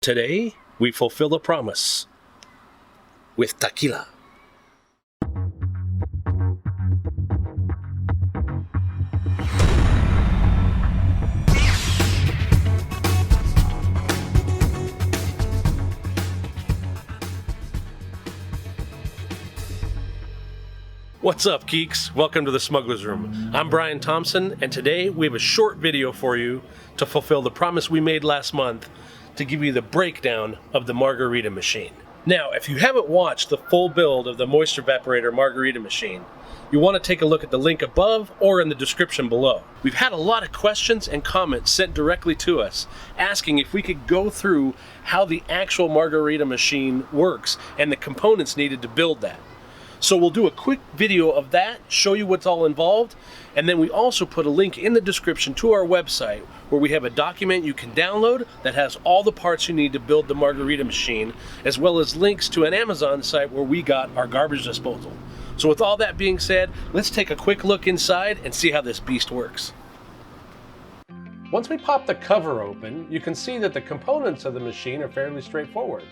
Today, we fulfill a promise with tequila. What's up, geeks? Welcome to the Smugglers Room. I'm Brian Thompson, and today we have a short video for you to fulfill the promise we made last month to give you the breakdown of the Margarita Machine. Now, if you haven't watched the full build of the Moisture Vaporator Margarita Machine, you want to take a look at the link above or in the description below. We've had a lot of questions and comments sent directly to us asking if we could go through how the actual Margarita Machine works and the components needed to build that. So we'll do a quick video of that, show you what's all involved, and then we also put a link in the description to our website where we have a document you can download that has all the parts you need to build the Margarita Machine, as well as links to an Amazon site where we got our garbage disposal. So with all that being said, let's take a quick look inside and see how this beast works. Once we pop the cover open, you can see that the components of the machine are fairly straightforward.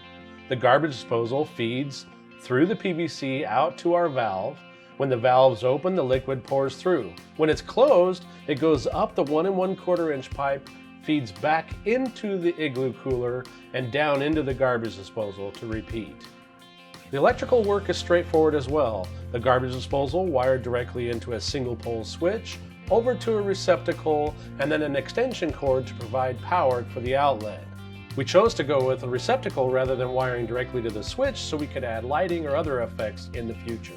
The garbage disposal feeds through the PVC out to our valve. When the valve's open, the liquid pours through. When it's closed, it goes up the 1 1/4 inch pipe, feeds back into the Igloo cooler, and down into the garbage disposal to repeat. The electrical work is straightforward as well. The garbage disposal wired directly into a single pole switch, over to a receptacle, and then an extension cord to provide power for the outlet. We chose to go with a receptacle rather than wiring directly to the switch so we could add lighting or other effects in the future.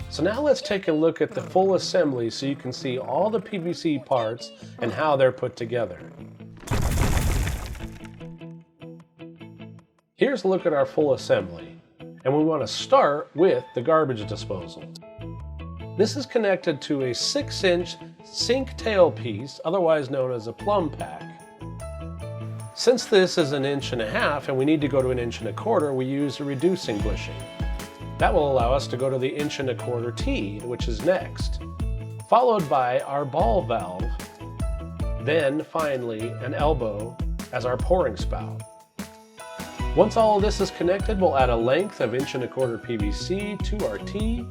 So now let's take a look at the full assembly so you can see all the PVC parts and how they're put together. Here's a look at our full assembly, and we want to start with the garbage disposal. This is connected to a 6-inch sink tailpiece, otherwise known as a plumb pack. Since this is 1.5 inches and we need to go to 1 1/4 inches, we use a reducing bushing. That will allow us to go to the 1 1/4 inch T, which is next, followed by our ball valve, then finally an elbow as our pouring spout. Once all of this is connected, we'll add a length of 1 1/4 inch PVC to our T,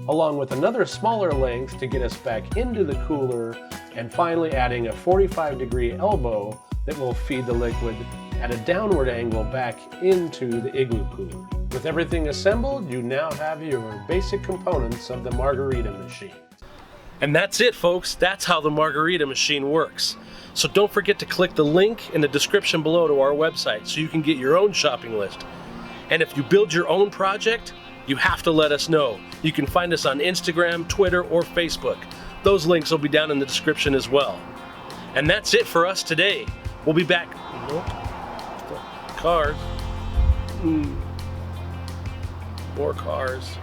along with another smaller length to get us back into the cooler, and finally adding a 45-degree elbow that will feed the liquid at a downward angle back into the Igloo cooler. With everything assembled, you now have your basic components of the Margarita Machine. And that's it, folks. That's how the Margarita Machine works. So don't forget to click the link in the description below to our website so you can get your own shopping list. And if you build your own project, you have to let us know. You can find us on Instagram, Twitter, or Facebook. Those links will be down in the description as well. And that's it for us today. We'll be back. Nope. Cars. More cars.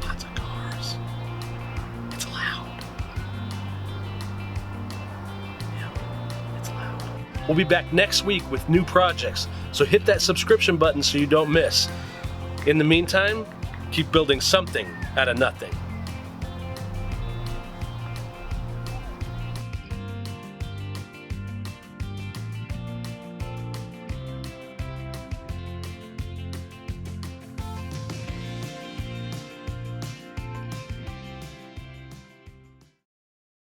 Lots of cars. It's loud. Yeah, it's loud. We'll be back next week with new projects, so hit that subscription button so you don't miss. In the meantime, keep building something out of nothing.